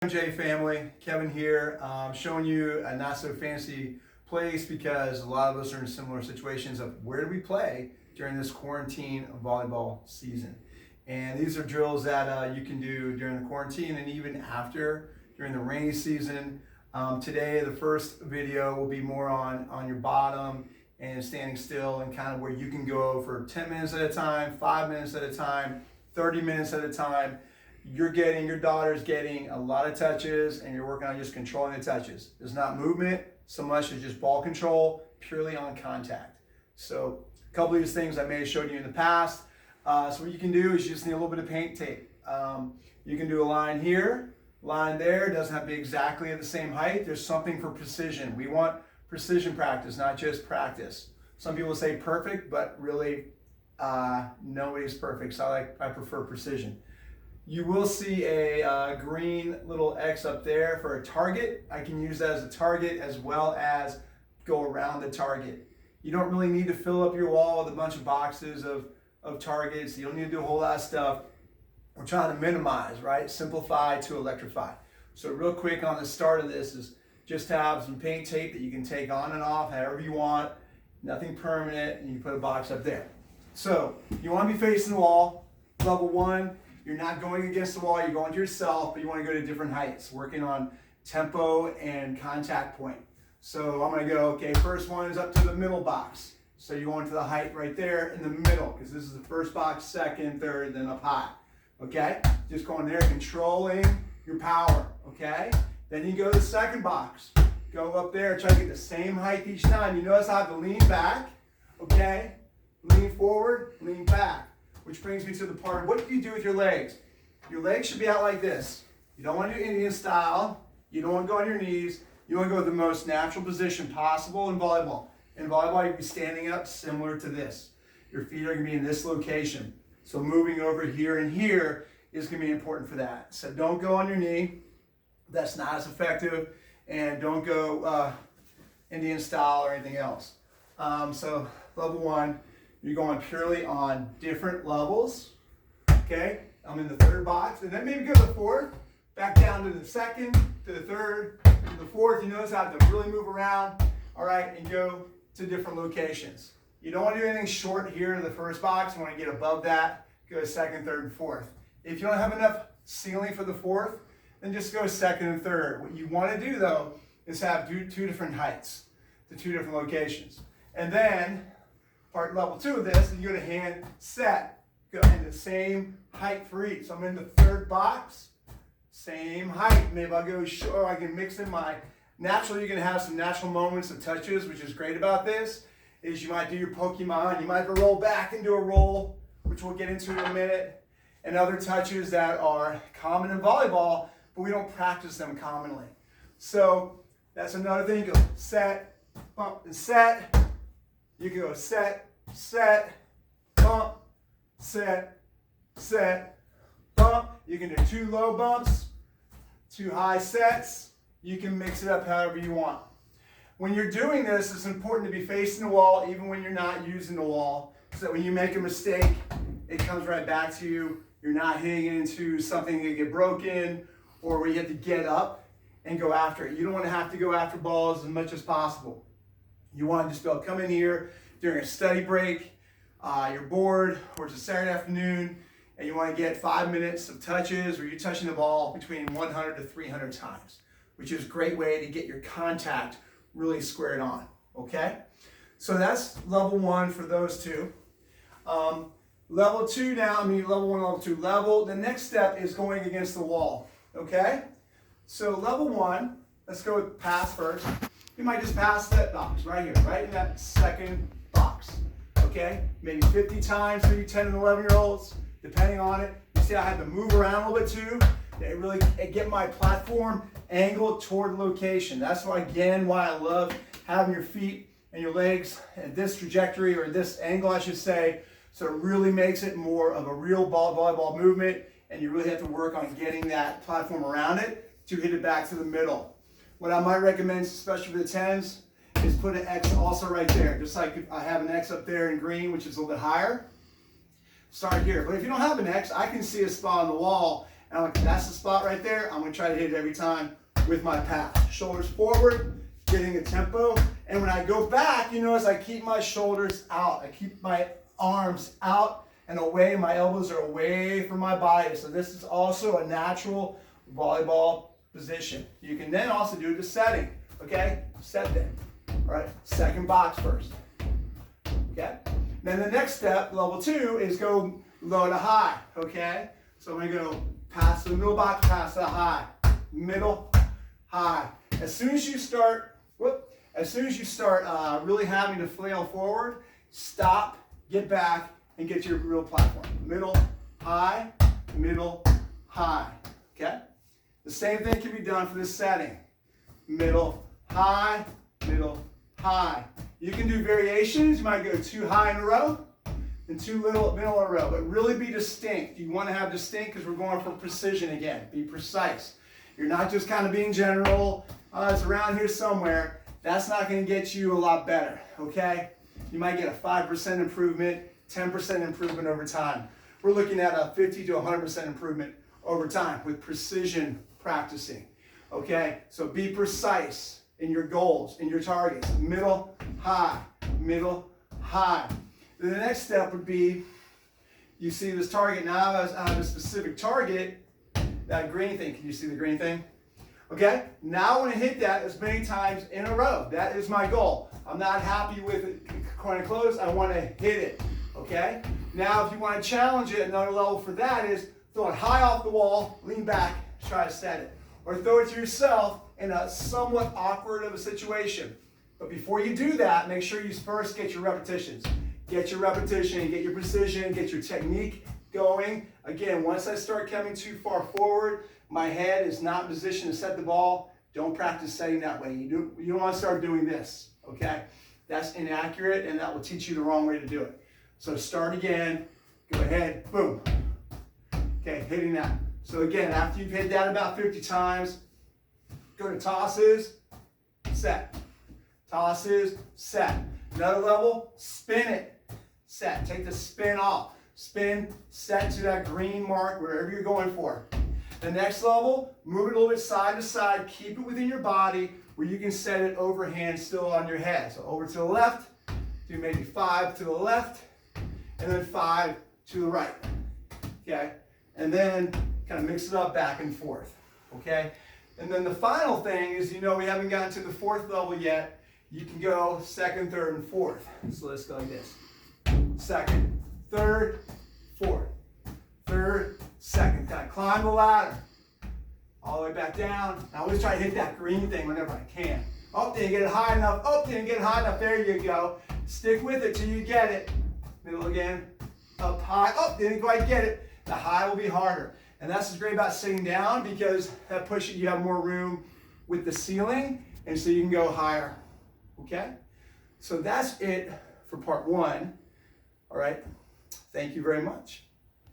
MJ family, Kevin here, showing you a not so fancy place because a lot of us are in similar situations of where do we play during this quarantine volleyball season. And these are drills that you can do during the quarantine and even after during the rainy season. Today the first video will be more on your bottom and standing still and kind of where you can go for 10 minutes at a time, 5 minutes at a time, 30 minutes at a time. Your daughter's getting a lot of touches and you're working on just controlling the touches. There's not movement so much as just ball control, purely on contact. So a couple of these things I may have showed you in the past. So what you can do is you just need a little bit of paint tape. You can do a line here, line there. It doesn't have to be exactly at the same height. There's something for precision. We want precision practice, not just practice. Some people say perfect, but really nobody's perfect. So I prefer precision. You will see a green little X up there for a target. I can use that as a target as well as go around the target. You don't really need to fill up your wall with a bunch of boxes of targets. You don't need to do a whole lot of stuff. We're trying to minimize, right? Simplify to electrify. So real quick on the start of this is just have some paint tape that you can take on and off however you want. Nothing permanent, and you put a box up there. So you want to be facing the wall. Level 1. You're not going against the wall, you're going to yourself, but you want to go to different heights, working on tempo and contact point. So I'm going to go, okay, first one is up to the middle box. So you're going to the height right there in the middle, because this is the first box, second, third, then up high. Okay? Just going there, controlling your power. Okay? Then you go to the second box. Go up there, try to get the same height each time. You notice I have to lean back. Okay? Lean forward, lean back. Which brings me to the part of what do you do with your legs? Your legs should be out like this. You don't want to do Indian style. You don't want to go on your knees. You want to go to the most natural position possible in volleyball. In volleyball, you'll be standing up similar to this. Your feet are going to be in this location. So moving over here and here is going to be important for that. So don't go on your knee. That's not as effective. And don't go Indian style or anything else. So level 1. You're going purely on different levels, okay? I'm in the third box, and then maybe go to the fourth, back down to the second, to the third, to the fourth. You notice I have to really move around, all right, and go to different locations. You don't want to do anything short here in the first box. You want to get above that, go to second, third, and fourth. If you don't have enough ceiling for the fourth, then just go second and third. What you want to do, though, is have two different heights to 2 different locations. And then part level 2 of this, and you go to hand set, go in the same height for each. So I'm in the third box, same height. Maybe I'll go short, I can mix in my, naturally you're gonna have some natural moments of touches, which is great about this, is you might do your Pokemon, you might have to roll back and do a roll, which we'll get into in a minute, and other touches that are common in volleyball, but we don't practice them commonly. So that's another thing, go set, bump, and set. You can go set, set, bump, set, set, bump. You can do 2 low bumps, 2 high sets. You can mix it up however you want. When you're doing this, it's important to be facing the wall even when you're not using the wall, so that when you make a mistake, it comes right back to you. You're not hitting it into something that get broken or where you have to get up and go after it. You don't want to have to go after balls as much as possible. You want to just be able to come in here during a study break, you're bored, or it's a Saturday afternoon, and you want to get 5 minutes of touches where you're touching the ball between 100 to 300 times, which is a great way to get your contact really squared on, okay? So that's level 1 for those 2. Level 2 now, level 1, level 2. The next step is going against the wall, okay? So level 1, let's go with pass first. You might just pass that box right here, right in that second box, okay? Maybe 50 times for you 10 and 11-year-olds, depending on it. You see I have to move around a little bit too. They really get my platform angled toward location. That's why I love having your feet and your legs at this trajectory, or this angle, I should say, so it really makes it more of a real volleyball movement, and you really have to work on getting that platform around it to hit it back to the middle. What I might recommend, especially for the 10s, is put an X also right there. Just like if I have an X up there in green, which is a little bit higher. Start here. But if you don't have an X, I can see a spot on the wall And that's the spot right there. I'm gonna try to hit it every time with my pass. Shoulders forward, getting a tempo. And when I go back, you notice I keep my shoulders out. I keep my arms out and away. My elbows are away from my body. So this is also a natural volleyball position. You can then also do the setting, okay? Set them. All right, second box first, okay? Then the next step, level 2, is go low to high, okay? So I'm gonna go past the middle box, past the high, middle, high. As soon as you start, really having to flail forward, stop, get back, and get your real platform. Middle, high, okay? The same thing can be done for this setting. Middle, high, high. You can do variations. You might go 2 high in a row and 2 middle in a row, but really be distinct. You want to have distinct because we're going for precision again. Be precise. You're not just kind of being general, it's around here somewhere. That's not going to get you a lot better, okay? You might get a 5% improvement, 10% improvement over time. We're looking at a 50 to 100% improvement over time with precision practicing, okay? So be precise in your goals, in your targets. Middle, high, middle, high. Then the next step would be, you see this target, now I have a specific target, that green thing. Can you see the green thing? Okay, now I want to hit that as many times in a row. That is my goal. I'm not happy with it kind of close. I want to hit it, okay? Now if you want to challenge it, another level for that is throw it high off the wall, lean back, try to set it. Or throw it to yourself in a somewhat awkward of a situation. But before you do that, make sure you first get your repetitions. Get your repetition, get your precision, get your technique going. Again, once I start coming too far forward, my head is not in position to set the ball. Don't practice setting that way. You don't want to start doing this, okay? That's inaccurate and that will teach you the wrong way to do it. So start again, go ahead, boom. Okay, hitting that. So again, after you've hit that about 50 times, go to tosses, set. Tosses, set. Another level, spin it, set. Take the spin off. Spin, set to that green mark, wherever you're going for. The next level, move it a little bit side to side. Keep it within your body where you can set it overhand still on your head. So over to the left, do maybe 5 to the left, and then 5 to the right. Okay? And then kind of mix it up back and forth. Okay? And then the final thing is, you know, we haven't gotten to the 4th level yet. You can go 2nd, 3rd, and 4th. So let's go like this. 2nd, 3rd, 4th. 3rd, 2nd. Kind of climb the ladder. All the way back down. I always try to hit that green thing whenever I can. Oh, didn't get it high enough. Oh, didn't get it high enough. There you go. Stick with it till you get it. Middle again. Up high. Oh, didn't quite get it. The high will be harder. And that's what's great about sitting down, because that pushes you have more room with the ceiling, and so you can go higher. Okay? So that's it for part 1. All right. Thank you very much.